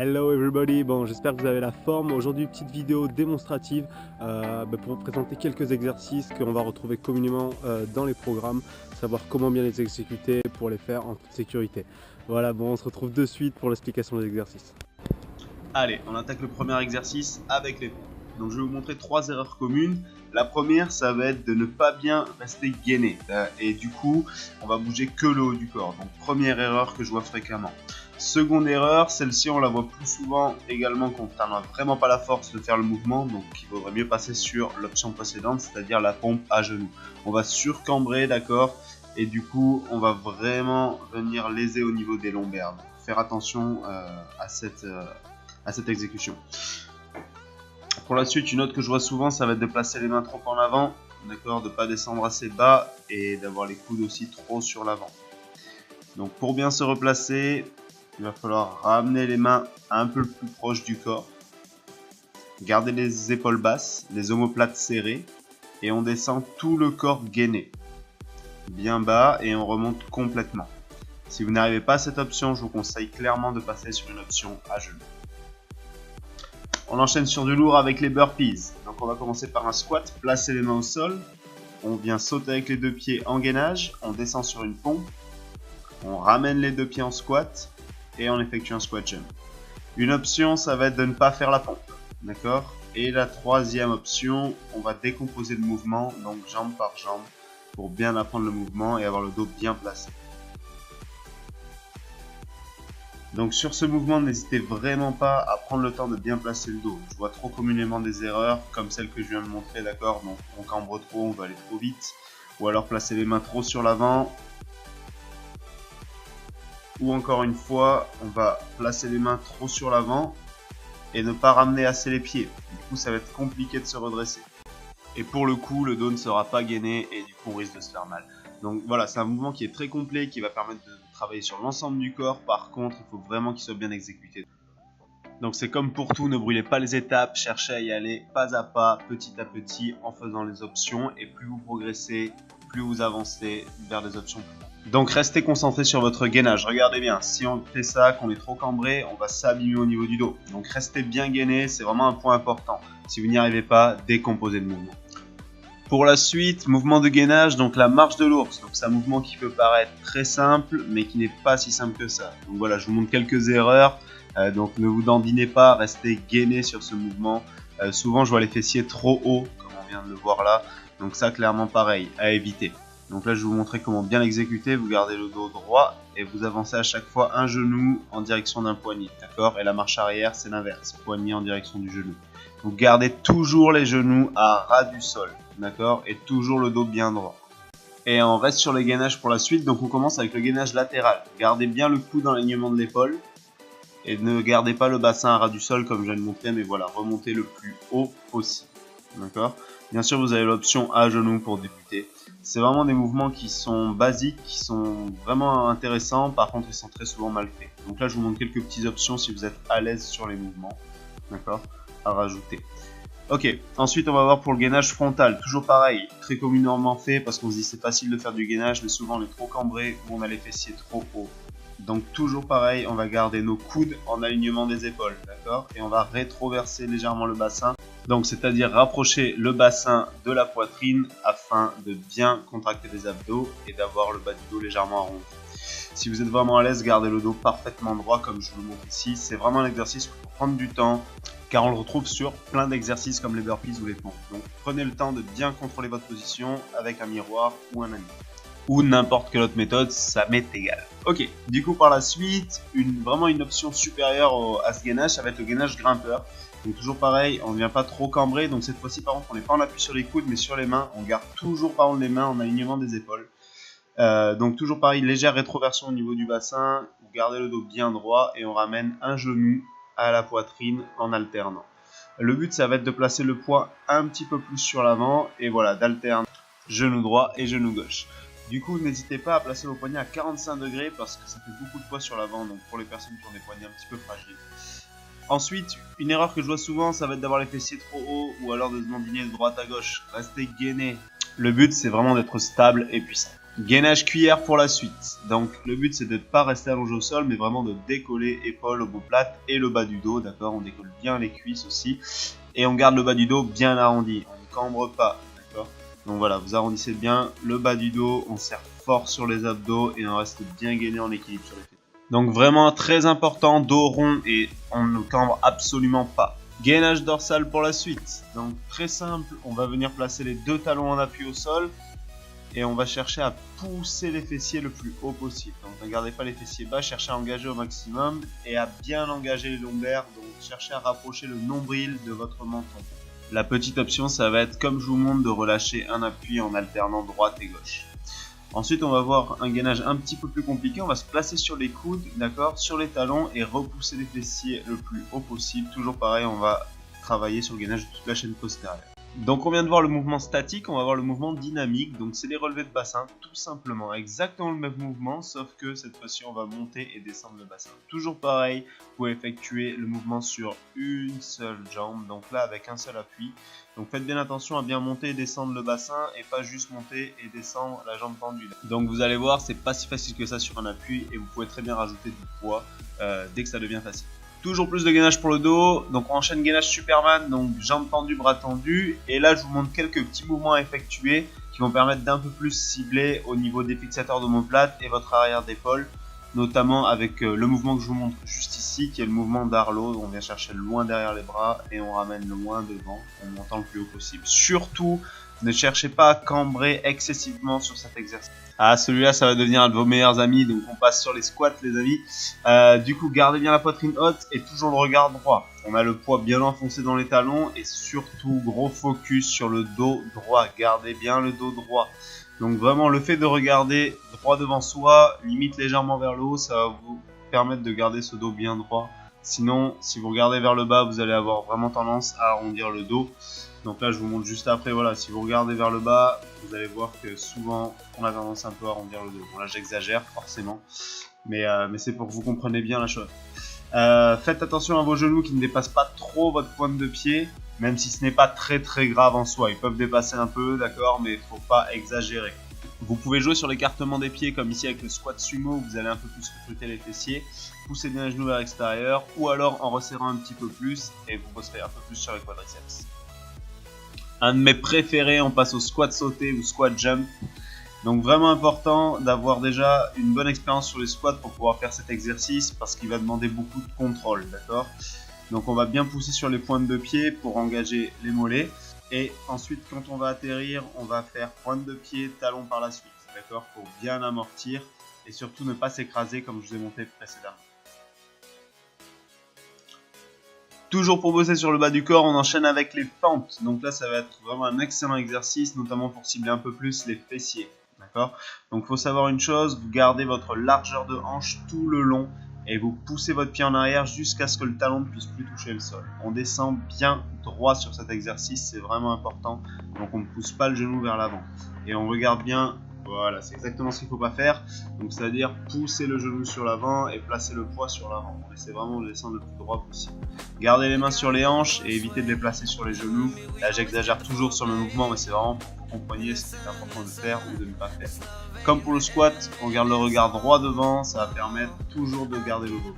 Hello everybody, bon j'espère que vous avez la forme. Aujourd'hui petite vidéo démonstrative pour vous présenter quelques exercices qu'on va retrouver communément dans les programmes, savoir comment bien les exécuter pour les faire en toute sécurité. Voilà, bon on se retrouve de suite pour l'explication des exercices. Allez, on attaque le premier exercice avec les pompes. Donc je vais vous montrer 3 erreurs communes. La première, ça va être de ne pas bien rester gainé. Et du coup, on va bouger que le haut du corps. Donc première erreur que je vois fréquemment. Seconde erreur, celle-ci on la voit plus souvent également quand on n'a vraiment pas la force de faire le mouvement. Donc il vaudrait mieux passer sur l'option précédente, c'est-à-dire la pompe à genoux. On va surcambrer, d'accord, et du coup on va vraiment venir léser au niveau des lombaires. Donc, faire attention à cette exécution. Pour la suite, une autre que je vois souvent, ça va être de placer les mains trop en avant, d'accord, de ne pas descendre assez bas et d'avoir les coudes aussi trop sur l'avant. Donc pour bien se replacer, il va falloir ramener les mains un peu plus proche du corps, garder les épaules basses, les omoplates serrées et on descend tout le corps gainé, bien bas, et on remonte complètement. Si vous n'arrivez pas à cette option, je vous conseille clairement de passer sur une option à genoux. On enchaîne sur du lourd avec les burpees. Donc on va commencer par un squat, placer les mains au sol. On vient sauter avec les deux pieds en gainage, on descend sur une pompe, on ramène les deux pieds en squat et on effectue un squat jump. Une option, ça va être de ne pas faire la pompe, d'accord? Et la troisième option, on va décomposer le mouvement, donc jambe par jambe, pour bien apprendre le mouvement et avoir le dos bien placé. Donc sur ce mouvement, n'hésitez vraiment pas à prendre le temps de bien placer le dos. Je vois trop communément des erreurs comme celle que je viens de montrer, d'accord? Donc on cambre trop, on va aller trop vite. Ou alors placer les mains trop sur l'avant. Ou encore une fois, on va placer les mains trop sur l'avant et ne pas ramener assez les pieds. Du coup, ça va être compliqué de se redresser. Et pour le coup, le dos ne sera pas gainé et du coup, on risque de se faire mal. Donc voilà, c'est un mouvement qui est très complet, qui va permettre de travailler sur l'ensemble du corps. Par contre, il faut vraiment qu'il soit bien exécuté. Donc c'est comme pour tout, ne brûlez pas les étapes, cherchez à y aller pas à pas, petit à petit, en faisant les options. Et plus vous progressez, plus vous avancez vers des options plus grandes. Donc restez concentré sur votre gainage. Regardez bien, si on fait ça, qu'on est trop cambré, on va s'abîmer au niveau du dos. Donc restez bien gainé, c'est vraiment un point important. Si vous n'y arrivez pas, décomposez le mouvement. Pour la suite, mouvement de gainage, donc la marche de l'ours. Donc c'est un mouvement qui peut paraître très simple, mais qui n'est pas si simple que ça. Donc voilà, je vous montre quelques erreurs. Donc ne vous dandinez pas, restez gainé sur ce mouvement. Souvent je vois les fessiers trop hauts, comme on vient de le voir là. Donc ça clairement pareil, à éviter. Donc là je vais vous montrer comment bien l'exécuter. Vous gardez le dos droit et vous avancez à chaque fois un genou en direction d'un poignet. D'accord? Et la marche arrière c'est l'inverse, poignet en direction du genou. Vous gardez toujours les genoux à ras du sol. D'accord? Et toujours le dos bien droit. Et on reste sur les gainages pour la suite. Donc on commence avec le gainage latéral. Gardez bien le coude dans l'alignement de l'épaule. Et ne gardez pas le bassin à ras du sol comme je viens de montrer, mais voilà, remontez le plus haut possible. D'accord? Bien sûr, vous avez l'option à genoux pour débuter. C'est vraiment des mouvements qui sont basiques, qui sont vraiment intéressants. Par contre, ils sont très souvent mal faits. Donc là, je vous montre quelques petites options si vous êtes à l'aise sur les mouvements. D'accord? À rajouter. Ok, ensuite on va voir pour le gainage frontal, toujours pareil, très communément fait parce qu'on se dit c'est facile de faire du gainage, mais souvent on est trop cambré ou on a les fessiers trop hauts. Donc toujours pareil, on va garder nos coudes en alignement des épaules, d'accord? Et on va rétroverser légèrement le bassin, donc c'est-à-dire rapprocher le bassin de la poitrine afin de bien contracter les abdos et d'avoir le bas du dos légèrement arrondi. Si vous êtes vraiment à l'aise, gardez le dos parfaitement droit comme je vous le montre ici. C'est vraiment un exercice qu'il faut prendre du temps, car on le retrouve sur plein d'exercices comme les burpees ou les pompes. Donc prenez le temps de bien contrôler votre position avec un miroir ou un ami. Ou n'importe quelle autre méthode, ça m'est égal. Ok, du coup par la suite, vraiment une option supérieure à ce gainage, ça va être le gainage grimpeur. Donc toujours pareil, on ne vient pas trop cambrer, donc cette fois-ci par contre on n'est pas en appui sur les coudes mais sur les mains. On garde toujours par contre les mains en alignement des épaules. Donc toujours pareil, légère rétroversion au niveau du bassin, vous gardez le dos bien droit et on ramène un genou à la poitrine en alternant. Le but ça va être de placer le poids un petit peu plus sur l'avant et voilà, d'alterner genou droit et genou gauche. Du coup n'hésitez pas à placer vos poignets à 45 degrés parce que ça fait beaucoup de poids sur l'avant, donc pour les personnes qui ont des poignets un petit peu fragiles. Ensuite, une erreur que je vois souvent, ça va être d'avoir les fessiers trop hauts ou alors de se dandiner de droite à gauche. Restez gainé. Le but c'est vraiment d'être stable et puissant. Gainage cuillère pour la suite. Donc le but c'est de ne pas rester allongé au sol, mais vraiment de décoller épaules, omoplate et le bas du dos, d'accord. On décolle bien les cuisses aussi. Et on garde le bas du dos bien arrondi, on ne cambre pas, d'accord. Donc voilà, vous arrondissez bien le bas du dos, on serre fort sur les abdos et on reste bien gainé en équilibre sur les fessiers. Donc vraiment très important, dos rond et on ne cambre absolument pas. Gainage dorsal pour la suite. Donc très simple, on va venir placer les deux talons en appui au sol et on va chercher à pousser les fessiers le plus haut possible. Donc ne gardez pas les fessiers bas, cherchez à engager au maximum et à bien engager les lombaires. Donc cherchez à rapprocher le nombril de votre menton. La petite option, ça va être, comme je vous montre, de relâcher un appui en alternant droite et gauche. Ensuite, on va voir un gainage un petit peu plus compliqué. On va se placer sur les coudes, d'accord, sur les talons et repousser les fessiers le plus haut possible. Toujours pareil, on va travailler sur le gainage de toute la chaîne postérieure. Donc on vient de voir le mouvement statique, on va voir le mouvement dynamique. Donc c'est les relevés de bassin, tout simplement. Exactement le même mouvement, sauf que cette fois-ci on va monter et descendre le bassin. Toujours pareil, vous pouvez effectuer le mouvement sur une seule jambe, donc là avec un seul appui. Donc faites bien attention à bien monter et descendre le bassin et pas juste monter et descendre la jambe tendue. Donc vous allez voir, c'est pas si facile que ça sur un appui et vous pouvez très bien rajouter du poids dès que ça devient facile. Toujours plus de gainage pour le dos, donc on enchaîne gainage Superman, donc jambes tendues, bras tendus, et là je vous montre quelques petits mouvements à effectuer qui vont permettre d'un peu plus cibler au niveau des fixateurs d'omoplate et votre arrière d'épaule, notamment avec le mouvement que je vous montre juste ici, qui est le mouvement d'Arlo. On vient chercher loin derrière les bras et on ramène loin devant, en montant le plus haut possible. Surtout, ne cherchez pas à cambrer excessivement sur cet exercice. Ah, celui-là, ça va devenir un de vos meilleurs amis, donc on passe sur les squats, les amis. Du coup, gardez bien la poitrine haute et toujours le regard droit. On a le poids bien enfoncé dans les talons et surtout, gros focus sur le dos droit. Gardez bien le dos droit. Donc vraiment, le fait de regarder droit devant soi, limite légèrement vers le haut, ça va vous permettre de garder ce dos bien droit. Sinon, si vous regardez vers le bas, vous allez avoir vraiment tendance à arrondir le dos. Donc là, je vous montre juste après, voilà, si vous regardez vers le bas, vous allez voir que souvent, on a tendance un peu à arrondir le dos. Bon, là, j'exagère forcément, mais c'est pour que vous compreniez bien la chose. Faites attention à vos genoux qui ne dépassent pas trop votre pointe de pied, même si ce n'est pas très très grave en soi. Ils peuvent dépasser un peu, d'accord, mais il ne faut pas exagérer. Vous pouvez jouer sur l'écartement des pieds comme ici avec le squat sumo où vous allez un peu plus recruter les fessiers, pousser bien les genoux vers l'extérieur ou alors en resserrant un petit peu plus et vous bosserez un peu plus sur les quadriceps. Un de mes préférés, on passe au squat sauté ou squat jump. Donc vraiment important d'avoir déjà une bonne expérience sur les squats pour pouvoir faire cet exercice parce qu'il va demander beaucoup de contrôle, d'accord. Donc on va bien pousser sur les pointes de pied pour engager les mollets. Et ensuite, quand on va atterrir, on va faire pointe de pied, talon par la suite, d'accord, pour bien amortir et surtout ne pas s'écraser comme je vous ai montré précédemment. Toujours pour bosser sur le bas du corps, on enchaîne avec les fentes. Donc là, ça va être vraiment un excellent exercice, notamment pour cibler un peu plus les fessiers, d'accord. Donc il faut savoir une chose, vous gardez votre largeur de hanche tout le long et vous poussez votre pied en arrière jusqu'à ce que le talon ne puisse plus toucher le sol. On descend bien droit sur cet exercice, c'est vraiment important. Donc on ne pousse pas le genou vers l'avant. Et on regarde bien, voilà, c'est exactement ce qu'il ne faut pas faire. Donc c'est-à-dire pousser le genou sur l'avant et placer le poids sur l'avant. On essaie vraiment de descendre le plus droit possible. Gardez les mains sur les hanches et évitez de les placer sur les genoux. Là j'exagère toujours sur le mouvement, mais c'est vraiment pour que vous compreniez ce qui est important de faire ou de ne pas faire. Comme pour le squat, on garde le regard droit devant, ça va permettre toujours de garder le dos.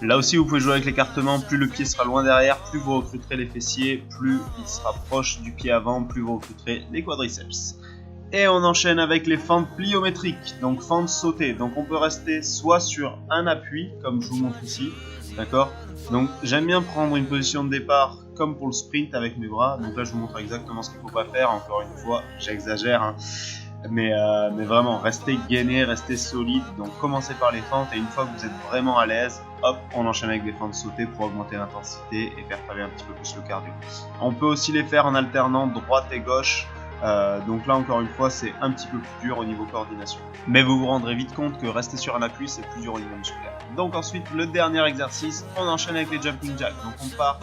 Là aussi vous pouvez jouer avec l'écartement, plus le pied sera loin derrière, plus vous recruterez les fessiers, plus il sera proche du pied avant, plus vous recruterez les quadriceps. Et on enchaîne avec les fentes pliométriques, donc fentes sautées. Donc on peut rester soit sur un appui, comme je vous montre ici, d'accord. Donc j'aime bien prendre une position de départ comme pour le sprint avec mes bras. Donc là je vous montre exactement ce qu'il ne faut pas faire, encore une fois, j'exagère, hein. Mais vraiment, restez gainé, restez solide. Donc commencez par les fentes et une fois que vous êtes vraiment à l'aise, hop, on enchaîne avec des fentes sautées pour augmenter l'intensité et faire travailler un petit peu plus le cardio. On peut aussi les faire en alternant droite et gauche. Donc là encore une fois c'est un petit peu plus dur au niveau coordination, mais vous vous rendrez vite compte que rester sur un appui c'est plus dur au niveau musculaire. Donc ensuite le dernier exercice, on enchaîne avec les jumping jacks. Donc on part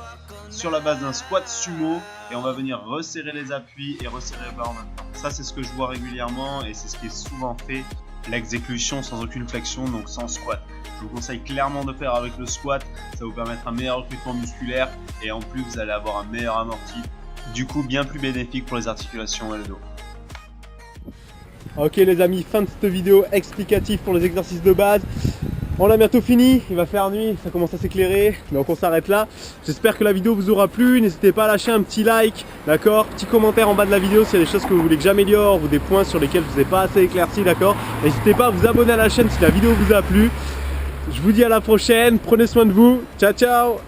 sur la base d'un squat sumo et on va venir resserrer les appuis et resserrer les bras en même temps. Ça c'est ce que je vois régulièrement et c'est ce qui est souvent fait, l'exécution sans aucune flexion, donc sans squat. Je vous conseille clairement de faire avec le squat, ça va vous permettre un meilleur recrutement musculaire et en plus vous allez avoir un meilleur amorti. Du coup, bien plus bénéfique pour les articulations et le dos. Ok les amis, fin de cette vidéo explicative pour les exercices de base. On a bientôt fini, il va faire nuit, ça commence à s'éclairer, donc on s'arrête là. J'espère que la vidéo vous aura plu, n'hésitez pas à lâcher un petit like, d'accord, petit commentaire en bas de la vidéo s'il y a des choses que vous voulez que j'améliore ou des points sur lesquels je vous ai pas assez éclairci, d'accord. N'hésitez pas à vous abonner à la chaîne si la vidéo vous a plu. Je vous dis à la prochaine, prenez soin de vous, ciao ciao.